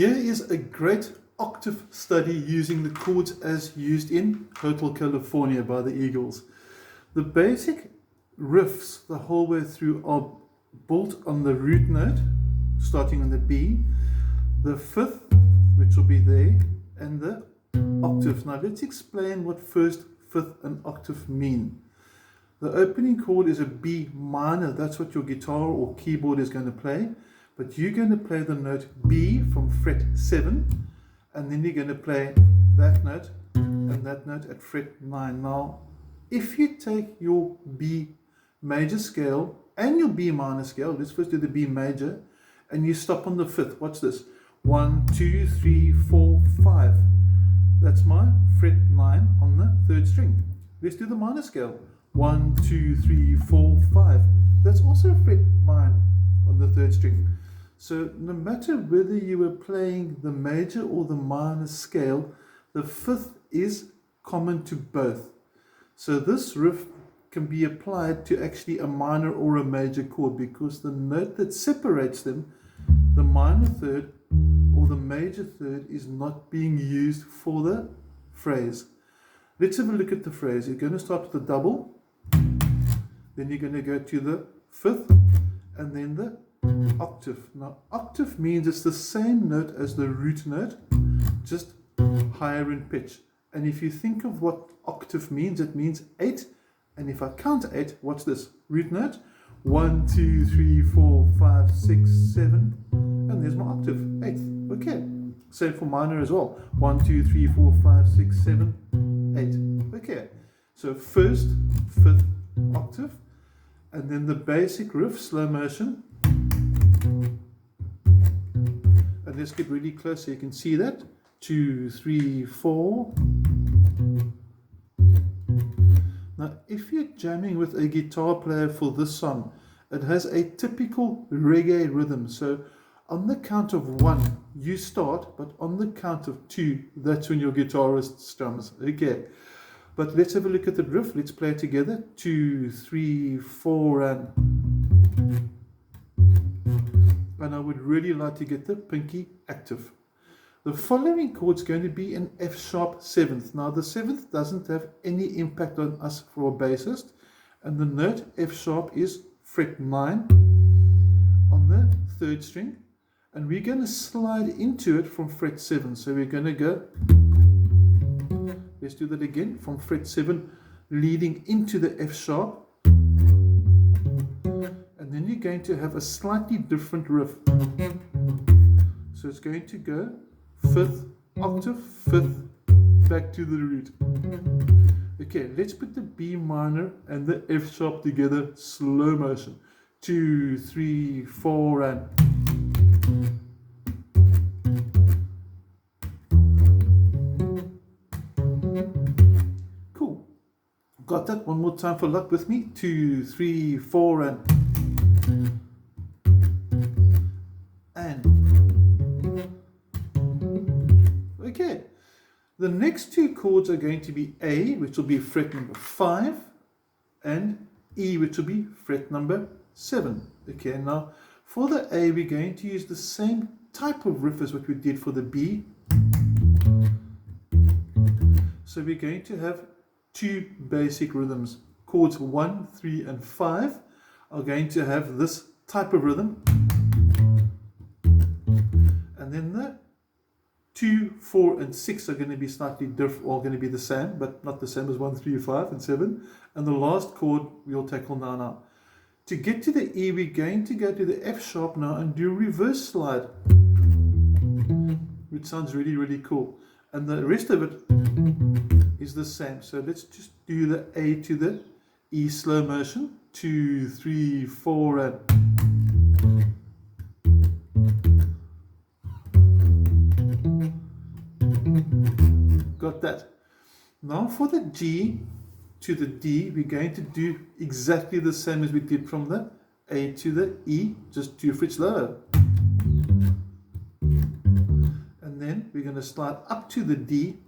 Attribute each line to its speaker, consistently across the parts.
Speaker 1: Here is a great octave study using the chords as used in Hotel California by the Eagles. The basic riffs the whole way through are built on the root note, starting on the B, the fifth, which will be there, and the octave. Now let's explain what first, fifth, and octave mean. The opening chord is a B minor. That's what your guitar or keyboard is going to play. But you're going to play the note B from fret 7, and then you're going to play that note and that note at fret 9. Now, if you take your B major scale and your B minor scale, let's first do the B major, and you stop on the fifth. Watch this. 1, 2, 3, 4, 5. That's my fret 9 on the third string. Let's do the minor scale. 1, 2, 3, 4, 5. That's also fret 9 on the third string. So no matter whether you were playing the major or the minor scale, the fifth is common to both. So this riff can be applied to actually a minor or a major chord, because the note that separates them, the minor third or the major third, is not being used for the phrase. Let's have a look at the phrase. You're going to start with the double, then you're going to go to the fifth, and then the octave. Now, octave means it's the same note as the root note, just higher in pitch. And if you think of what octave means, it means 8. And if I count 8, watch this. Root note, 1, 2, 3, 4, 5, 6, 7. And there's my octave, 8th. Okay. Same for minor as well. 1, 2, 3, 4, 5, 6, 7, 8. Okay. So first, fifth octave. And then the basic riff, slow motion. And let's get really close so you can see that. 2, 3, 4. Now, if you're jamming with a guitar player for this song, it has a typical reggae rhythm. So on the count of 1, you start, but on the count of 2, that's when your guitarist strums. Okay. But let's have a look at the riff. Let's play it together. 2, 3, 4, and I would really like to get the pinky active. The following chord's going to be an F sharp 7th. Now the 7th doesn't have any impact on us for a bassist, and the note F sharp is fret 9 on the third string, and we're going to slide into it from fret 7. So we're going to go, let's do that again, from fret 7 leading into the F sharp. And then you're going to have a slightly different riff. So it's going to go fifth, octave, fifth, back to the root. Okay, let's put the B minor and the F sharp together, slow motion. 2, 3, 4, and... Cool. Got that? One more time for luck with me. 2, 3, 4, and... Okay, the next two chords are going to be A, which will be fret number 5, and E, which will be fret number 7. Okay, now for the A, we're going to use the same type of riff as what we did for the B. So we're going to have two basic rhythms. Chords 1, 3, and 5 are going to have this type of rhythm. And then the 2, 4, and 6 are going to be slightly different, or going to be the same, but not the same as 1, 3, 5, and 7. And the last chord we'll tackle now. To get to the E, we're going to go to the F sharp now and do reverse slide, which sounds really, really cool. And the rest of it is the same. So let's just do the A to the E slow motion. 2, 3, 4, and... Got that. Now for the G to the D, we're going to do exactly the same as we did from the A to the E, just 2 frets lower. And then we're going to slide up to the D.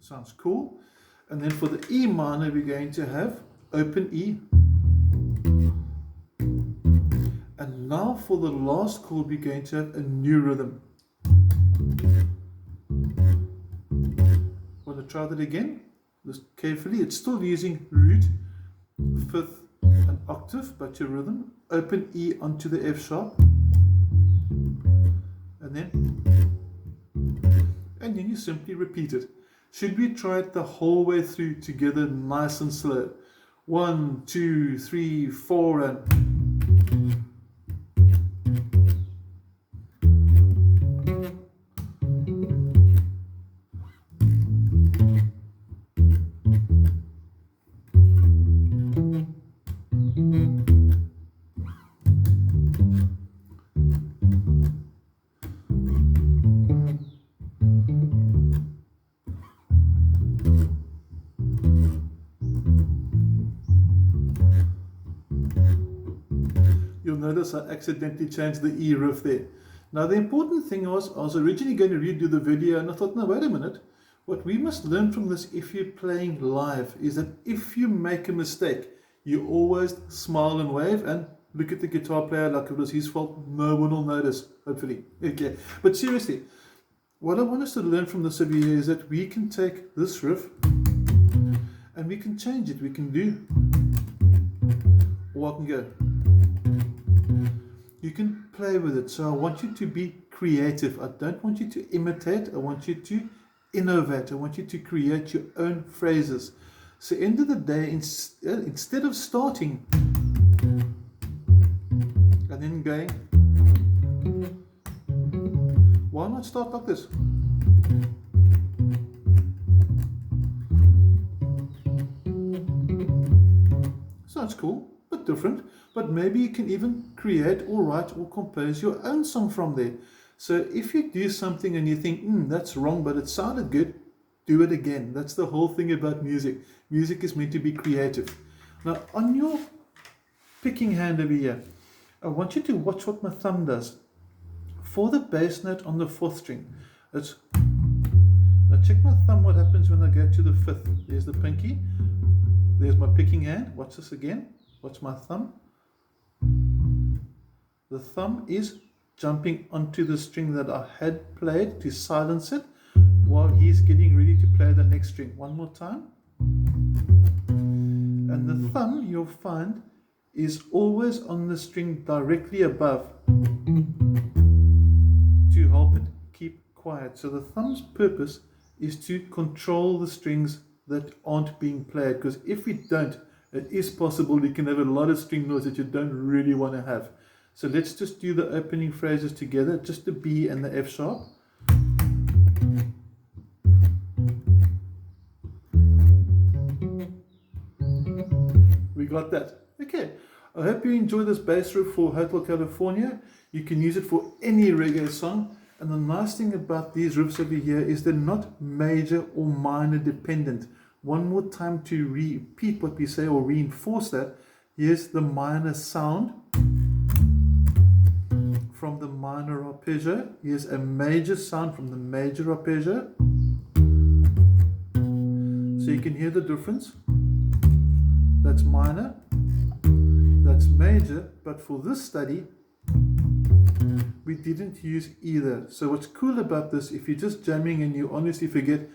Speaker 1: Sounds cool. And then for the E minor, we're going to have open E. And Now for the last chord, we're going to have a new rhythm. Want to try that again? Just carefully. It's still using root, fifth, and octave, but your rhythm. Open E onto the F sharp, and then you simply repeat it. Should we try it the whole way through together, nice and slow? 1, 2, 3, 4, and you'll notice I accidentally changed the E riff there. Now the important thing was, I was originally going to redo the video and I thought, no, wait a minute. What we must learn from this, if you're playing live, is that if you make a mistake, you always smile and wave and look at the guitar player like it was his fault. No one will notice, hopefully. Okay, but seriously, what I want us to learn from this over here is that we can take this riff and we can change it. We can do, or I can go. You can play with it. So I want you to be creative. I don't want you to imitate. I want you to innovate. I want you to create your own phrases. So end of the day, instead of starting and then going, why not start like this? Sounds cool, but different. But maybe you can even create or write or compose your own song from there. So if you do something and you think, that's wrong, but it sounded good, do it again. That's the whole thing about music. Music is meant to be creative. Now, on your picking hand over here, I want you to watch what my thumb does. For the bass note on the 4th string, it's, now check my thumb, what happens when I go to the 5th. There's the pinky, there's my picking hand. Watch this again. Watch my thumb. The thumb is jumping onto the string that I had played to silence it while he's getting ready to play the next string. One more time. And the thumb, you'll find, is always on the string directly above to help it keep quiet. So the thumb's purpose is to control the strings that aren't being played, because if we don't, it is possible you can have a lot of string noise that you don't really want to have. So let's just do the opening phrases together, just the B and the F sharp. We got that. Okay, I hope you enjoy this bass riff for Hotel California. You can use it for any reggae song. And the nice thing about these riffs over here is they're not major or minor dependent. One more time to repeat what we say or reinforce that. Here's the minor sound from the minor arpeggio. Here's a major sound from the major arpeggio. So you can hear the difference. That's minor, that's major, but for this study, we didn't use either. So what's cool about this, if you're just jamming and you honestly forget,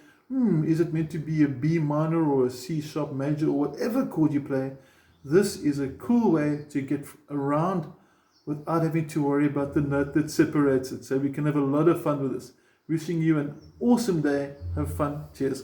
Speaker 1: is it meant to be a B minor or a C sharp major or whatever chord you play, this is a cool way to get around without having to worry about the note that separates it. So we can have a lot of fun with this. Wishing you an awesome day. Have fun. Cheers.